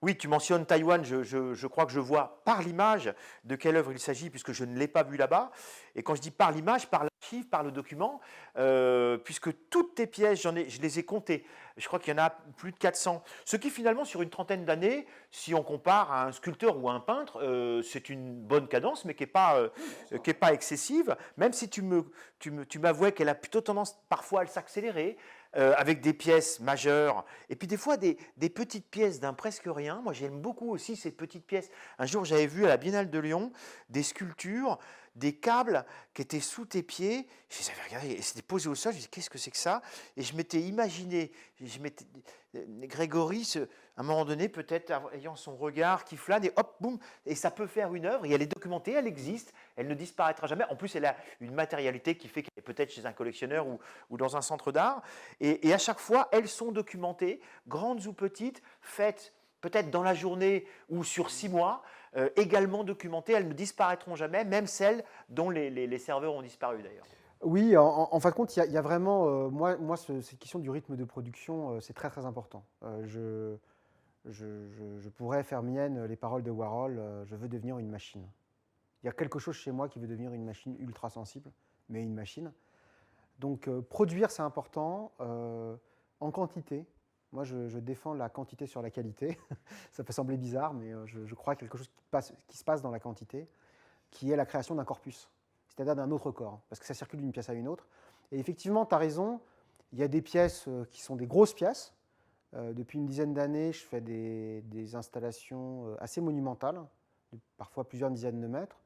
Oui, tu mentionnes Taïwan, je crois que je vois par l'image de quelle œuvre il s'agit, puisque je ne l'ai pas vue là-bas. Et quand je dis par l'image, par l'archive, par le document, puisque toutes tes pièces, je les ai comptées. Je crois qu'il y en a plus de 400. Ce qui finalement, sur une trentaine d'années, si on compare à un sculpteur ou à un peintre, c'est une bonne cadence, mais Oui, ça qui est va. pas excessive, même si tu m'avouais qu'elle a plutôt tendance parfois à s'accélérer, avec des pièces majeures, et puis des fois des petites pièces d'un presque rien. Moi j'aime beaucoup aussi ces petites pièces. Un jour j'avais vu à la Biennale de Lyon des sculptures, des câbles qui étaient sous tes pieds. Je les avais regardés et c'était posé au sol. Je me dis qu'est-ce que c'est que ça? Et je m'étais imaginé, Grégory, à un moment donné, peut-être ayant son regard qui flâne et hop, boum, et ça peut faire une œuvre. Et elle est documentée, elle existe, elle ne disparaîtra jamais. En plus, elle a une matérialité qui fait qu'elle est peut-être chez un collectionneur ou dans un centre d'art. Et à chaque fois, elles sont documentées, grandes ou petites, faites peut-être dans la journée ou sur 6 mois, également documentées. Elles ne disparaîtront jamais, même celles dont les serveurs ont disparu d'ailleurs. Oui, en fin de compte, il y a vraiment, cette question du rythme de production, c'est très très important. Je pourrais faire mienne les paroles de Warhol, je veux devenir une machine. Il y a quelque chose chez moi qui veut devenir une machine ultra sensible, mais une machine. Donc produire, c'est important, en quantité. Moi, je défends la quantité sur la qualité. Ça peut sembler bizarre, mais je crois qu'il y a quelque chose qui se passe dans la quantité, qui est la création d'un corpus, c'est-à-dire d'un autre corps, parce que ça circule d'une pièce à une autre. Et effectivement, tu as raison, il y a des pièces qui sont des grosses pièces. Depuis une dizaine d'années, je fais des installations assez monumentales, de parfois plusieurs dizaines de mètres.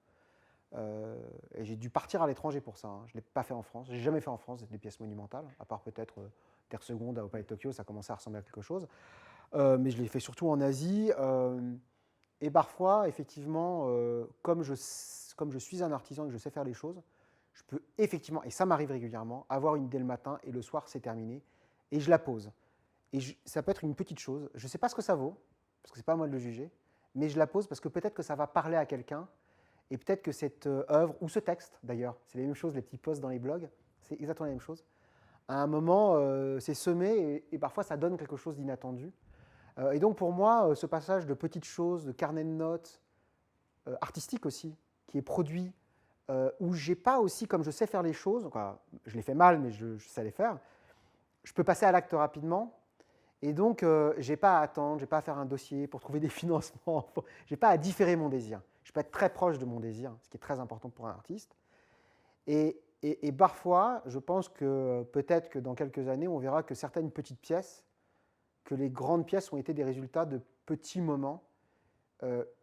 Et j'ai dû partir à l'étranger pour ça, hein. Je ne l'ai pas fait en France. Je n'ai jamais fait en France des pièces monumentales, à part peut-être Terre Seconde au Palais de Tokyo, ça commençait à ressembler à quelque chose. Mais je l'ai fait surtout en Asie. Et parfois, effectivement, comme je suis un artisan et que je sais faire les choses, je peux effectivement, et ça m'arrive régulièrement, avoir une idée le matin et le soir, c'est terminé. Et je la pose. Ça peut être une petite chose. Je ne sais pas ce que ça vaut, parce que ce n'est pas à moi de le juger, mais je la pose parce que peut-être que ça va parler à quelqu'un et peut-être que cette œuvre, ou ce texte d'ailleurs, c'est la même chose, les petits posts dans les blogs, c'est exactement la même chose. À un moment, c'est semé et parfois ça donne quelque chose d'inattendu. Et donc pour moi, ce passage de petites choses, de carnet de notes, artistique aussi, qui est produit, où j'ai pas aussi, comme je sais faire les choses, quoi, je les fais mal, mais je sais les faire, je peux passer à l'acte rapidement. Et donc, je n'ai pas à attendre, je n'ai pas à faire un dossier pour trouver des financements, je n'ai pas à différer mon désir. Je peux être très proche de mon désir, ce qui est très important pour un artiste. Et parfois, je pense que peut-être que dans quelques années, on verra que certaines petites pièces, que les grandes pièces ont été des résultats de petits moments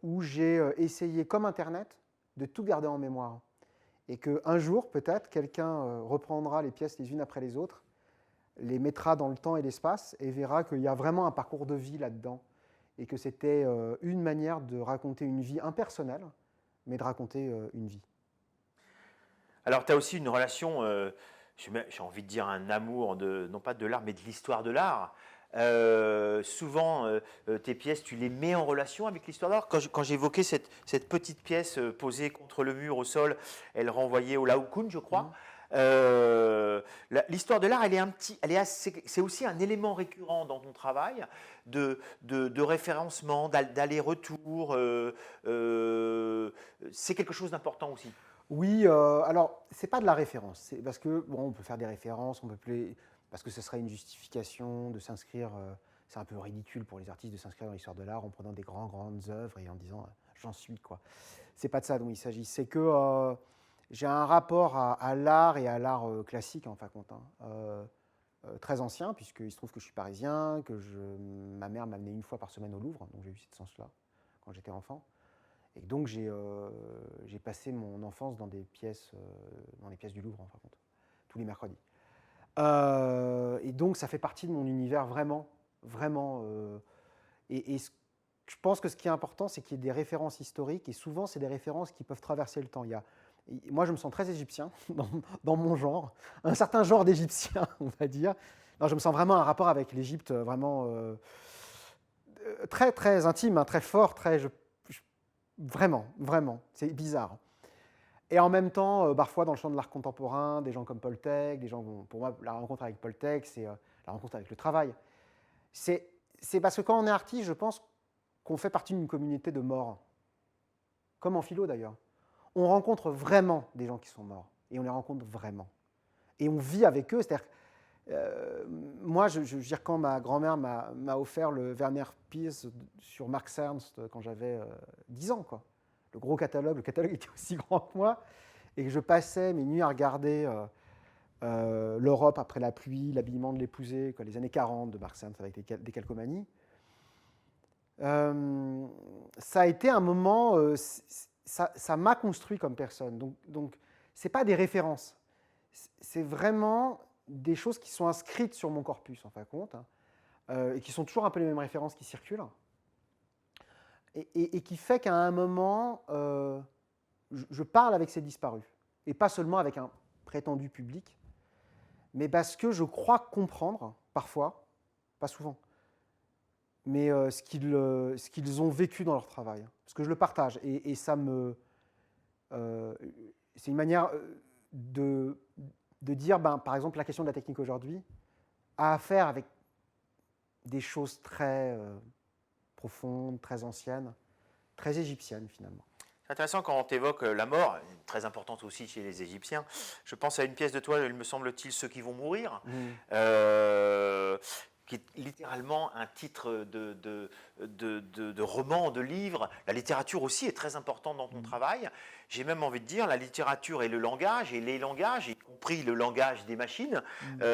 où j'ai essayé, comme Internet, de tout garder en mémoire. Et qu'un jour, peut-être, quelqu'un reprendra les pièces les unes après les autres, les mettra dans le temps et l'espace et verra qu'il y a vraiment un parcours de vie là-dedans et que c'était une manière de raconter une vie impersonnelle, mais de raconter une vie. Alors, tu as aussi une relation, j'ai envie de dire un amour, non pas de l'art, mais de l'histoire de l'art. Souvent, tes pièces, tu les mets en relation avec l'histoire de l'art. Quand j'évoquais cette petite pièce posée contre le mur au sol, elle renvoyait au Laocoon, je crois. Mmh. L'histoire de l'art, c'est aussi un élément récurrent dans ton travail de référencement, d'aller-retour. C'est quelque chose d'important aussi. Oui, alors, c'est pas de la référence. C'est parce que, bon, on peut faire des références, parce que ce serait une justification de s'inscrire. C'est un peu ridicule pour les artistes de s'inscrire dans l'histoire de l'art en prenant des grandes œuvres et en disant j'en suis, quoi. C'est pas de ça dont il s'agit. C'est que j'ai un rapport à l'art et à l'art classique, en fin de compte, hein, très ancien, puisqu'il se trouve que je suis parisien, ma mère m'amenait une fois par semaine au Louvre, donc j'ai eu cette chance-là quand j'étais enfant. Et donc j'ai passé mon enfance dans les pièces du Louvre, en fin de compte, tous les mercredis. Et donc ça fait partie de mon univers vraiment, vraiment. Je pense que ce qui est important, c'est qu'il y ait des références historiques, et souvent c'est des références qui peuvent traverser le temps. Moi, je me sens très égyptien dans mon genre, un certain genre d'égyptien, on va dire. Non, je me sens vraiment un rapport avec l'Égypte vraiment très très intime, hein, très fort, vraiment, vraiment, c'est bizarre. Et en même temps, parfois dans le champ de l'art contemporain, des gens comme Paul Teg, pour moi, la rencontre avec Paul Teg, c'est la rencontre avec le travail. C'est parce que quand on est artiste, je pense qu'on fait partie d'une communauté de morts, comme en philo d'ailleurs. On rencontre vraiment des gens qui sont morts, et on les rencontre vraiment. Et on vit avec eux, c'est-à-dire moi, je veux dire, quand ma grand-mère m'a offert le Werner Pease sur Marx Ernst quand j'avais 10 ans, quoi. Le gros catalogue, le catalogue était aussi grand que moi, et que je passais mes nuits à regarder l'Europe après la pluie, l'habillement de l'épousée, les années 40 de Marx Ernst avec des calcomanies. Ça a été un moment, ça m'a construit comme personne. Donc ce n'est pas des références, c'est vraiment des choses qui sont inscrites sur mon corpus, en fin de compte, et qui sont toujours un peu les mêmes références qui circulent, et qui fait qu'à un moment, je parle avec ces disparus, et pas seulement avec un prétendu public, mais parce que je crois comprendre, parfois, pas souvent, mais ce qu'ils ont vécu dans leur travail, parce que je le partage, et ça me... c'est une manière de dire, par exemple, la question de la technique aujourd'hui a affaire avec des choses très profondes, très anciennes, très égyptiennes finalement. C'est intéressant quand on évoque la mort, très importante aussi chez les Égyptiens. Je pense à une pièce de toi, il me semble-t-il, Ceux qui vont mourir, qui est littéralement un titre de roman, de livre. La littérature aussi est très importante dans ton travail. J'ai même envie de dire, la littérature et le langage, et les langages, y compris le langage des machines,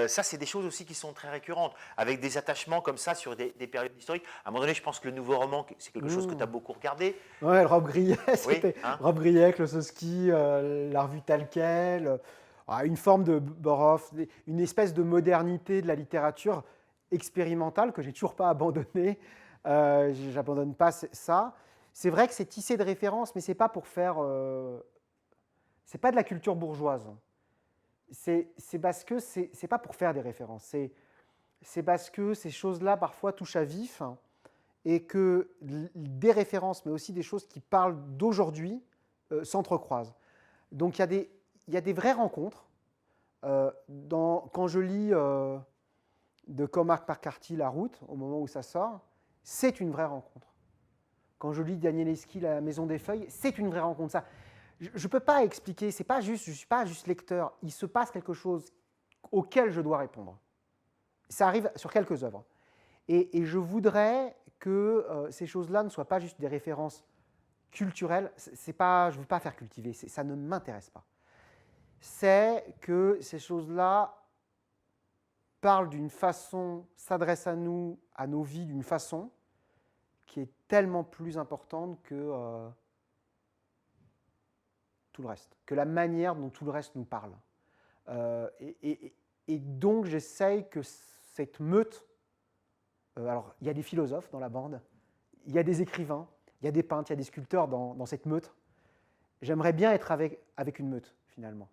ça c'est des choses aussi qui sont très récurrentes, avec des attachements comme ça sur des périodes historiques. À un moment donné, je pense que le nouveau roman, c'est quelque chose que tu as beaucoup regardé. Ouais, le Rob Grillet, Oui, hein. Rob Grillet, Klossowski, la revue Talquel, une forme de Borov, une espèce de modernité de la littérature expérimentale que j'ai toujours pas abandonnée. J'abandonne pas ça. C'est vrai que c'est tissé de références, mais c'est pas pour faire. C'est pas de la culture bourgeoise. C'est parce que c'est pas pour faire des références. C'est parce que ces choses-là parfois touchent à vif, et que des références, mais aussi des choses qui parlent d'aujourd'hui, s'entrecroisent. Donc il y a des vraies rencontres. Quand je lis de Cormac McCarthy La Route, au moment où ça sort, c'est une vraie rencontre. Quand je lis Danielewski La Maison des Feuilles, c'est une vraie rencontre. Ça, je ne peux pas expliquer, je ne suis pas juste lecteur, il se passe quelque chose auquel je dois répondre. Ça arrive sur quelques œuvres. Et je voudrais que ces choses-là ne soient pas juste des références culturelles. Je ne veux pas faire cultiver, ça ne m'intéresse pas. C'est que ces choses-là parlent d'une façon, s'adressent à nous, à nos vies d'une façon qui est tellement plus importante que tout le reste, que la manière dont tout le reste nous parle. Et donc j'essaye que cette meute, alors il y a des philosophes dans la bande, il y a des écrivains, il y a des peintres, il y a des sculpteurs dans cette meute. J'aimerais bien être avec une meute, finalement.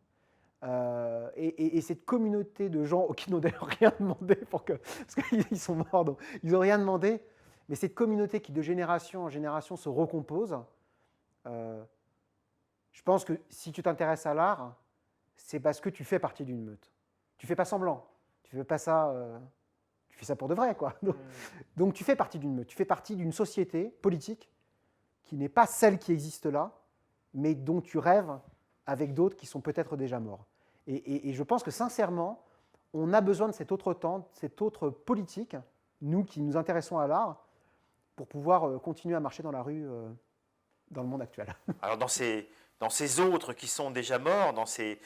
Et cette communauté de gens qui n'ont d'ailleurs rien demandé, parce qu'ils sont morts, donc ils n'ont rien demandé, mais cette communauté qui de génération en génération se recompose, je pense que si tu t'intéresses à l'art, c'est parce que tu fais partie d'une meute. Tu ne fais pas semblant, tu fais pas ça, tu fais ça pour de vrai, quoi. Donc tu fais partie d'une meute, tu fais partie d'une société politique qui n'est pas celle qui existe là, mais dont tu rêves avec d'autres qui sont peut-être déjà morts. Et je pense que sincèrement, on a besoin de cet autre temps, cette autre politique, nous qui nous intéressons à l'art, pour pouvoir continuer à marcher dans la rue dans le monde actuel. Alors dans ces autres qui sont déjà morts, dans ces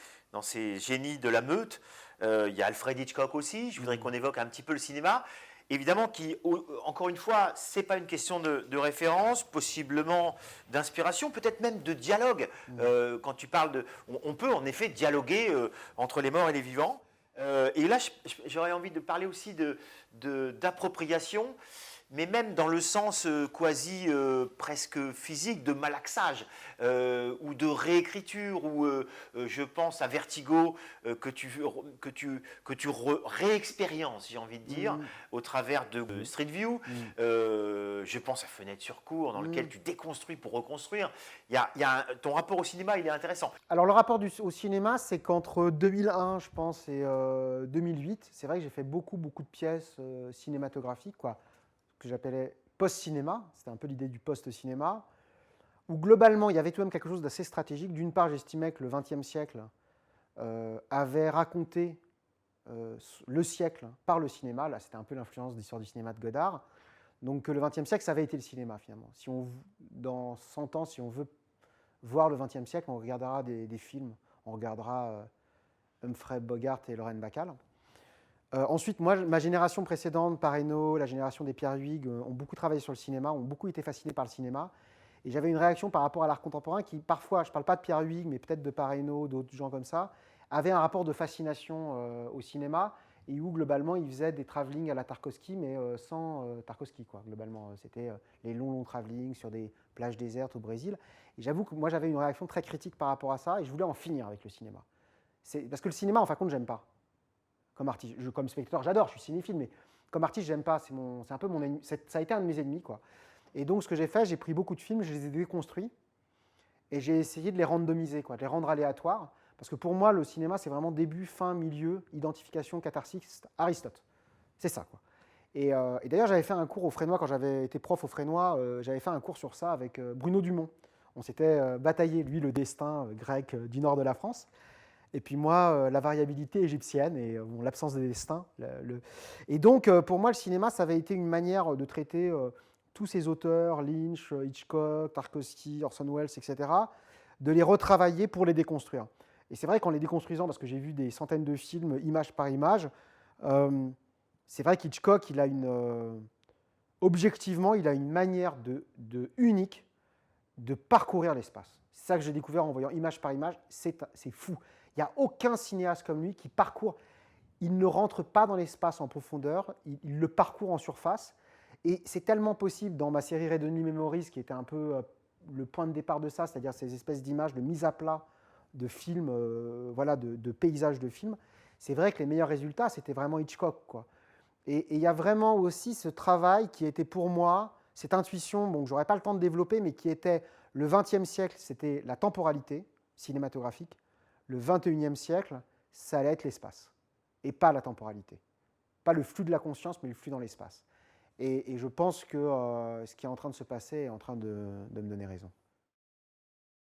génies de la meute, il y a Alfred Hitchcock aussi. Je voudrais qu'on évoque un petit peu le cinéma. Évidemment, encore une fois, ce n'est pas une question de référence, possiblement d'inspiration, peut-être même de dialogue. Quand tu parles on peut en effet dialoguer entre les morts et les vivants. Et là, j'aurais envie de parler aussi d'appropriation, mais même dans le sens quasi presque physique de malaxage ou de réécriture, ou je pense à Vertigo que tu réexpériences, j'ai envie de dire, au travers de Street View. Je pense à Fenêtre sur cour, dans lequel tu déconstruis pour reconstruire. Ton rapport au cinéma, il est intéressant. Alors le rapport au cinéma, c'est qu'entre 2001, je pense, et 2008, c'est vrai que j'ai fait beaucoup de pièces cinématographiques, quoi, que j'appelais post-cinéma, c'était un peu l'idée du post-cinéma, où globalement, il y avait tout de même quelque chose d'assez stratégique. D'une part, j'estimais que le XXe siècle avait raconté le siècle par le cinéma. Là, c'était un peu l'influence de l'histoire du cinéma de Godard. Donc le XXe siècle, ça avait été le cinéma, finalement. Dans 100 ans, si on veut voir le XXe siècle, on regardera des films. On regardera Humphrey Bogart et Lorraine Bacall. Ensuite, moi, ma génération précédente, Parreno, la génération des Pierre Huyghe, ont beaucoup travaillé sur le cinéma, ont beaucoup été fascinés par le cinéma. Et j'avais une réaction par rapport à l'art contemporain qui, parfois, je ne parle pas de Pierre Huyghe, mais peut-être de Parreno, d'autres gens comme ça, avait un rapport de fascination au cinéma et où, globalement, ils faisaient des travelling à la Tarkovsky, mais sans Tarkovsky, quoi. Globalement, c'était les longs travelling sur des plages désertes au Brésil. Et j'avoue que moi, j'avais une réaction très critique par rapport à ça et je voulais en finir avec le cinéma. Parce que le cinéma, en fin de compte, j'aime pas. Comme artiste, comme spectateur, j'adore, je suis cinéphile, mais comme artiste, j'aime pas. C'est un peu mon ennemi. Ça a été un de mes ennemis, quoi. Et donc, ce que j'ai fait, j'ai pris beaucoup de films, je les ai déconstruits et j'ai essayé de les randomiser, quoi, de les rendre aléatoires. Parce que pour moi, le cinéma, c'est vraiment début, fin, milieu, identification, catharsis, Aristote. C'est ça, quoi. Et d'ailleurs, j'avais fait un cours au Fresnoy, quand j'avais été prof au Fresnoy, j'avais fait un cours sur ça avec Bruno Dumont. On s'était bataillé, lui, le destin grec du nord de la France. Et puis moi, la variabilité égyptienne et l'absence de destin. Et donc, pour moi, le cinéma, ça avait été une manière de traiter tous ces auteurs, Lynch, Hitchcock, Tarkovsky, Orson Welles, etc., de les retravailler pour les déconstruire. Et c'est vrai qu'en les déconstruisant, parce que j'ai vu des centaines de films, image par image, c'est vrai qu'Hitchcock, objectivement, il a une manière unique de parcourir l'espace. C'est ça que j'ai découvert en voyant image par image, c'est fou. Il n'y a aucun cinéaste comme lui qui parcourt, il ne rentre pas dans l'espace en profondeur, il le parcourt en surface. Et c'est tellement possible dans ma série Red Only Memories, qui était un peu le point de départ de ça, c'est-à-dire ces espèces d'images de mise à plat de films, voilà, de paysages de films. C'est vrai que les meilleurs résultats, c'était vraiment Hitchcock, quoi. Et il y a vraiment aussi ce travail qui était pour moi, cette intuition, bon, que je n'aurais pas le temps de développer, mais qui était le XXe siècle, c'était la temporalité cinématographique. Le XXIe siècle, ça allait être l'espace, et pas la temporalité. Pas le flux de la conscience, mais le flux dans l'espace. Et je pense que ce qui est en train de se passer est en train de me donner raison.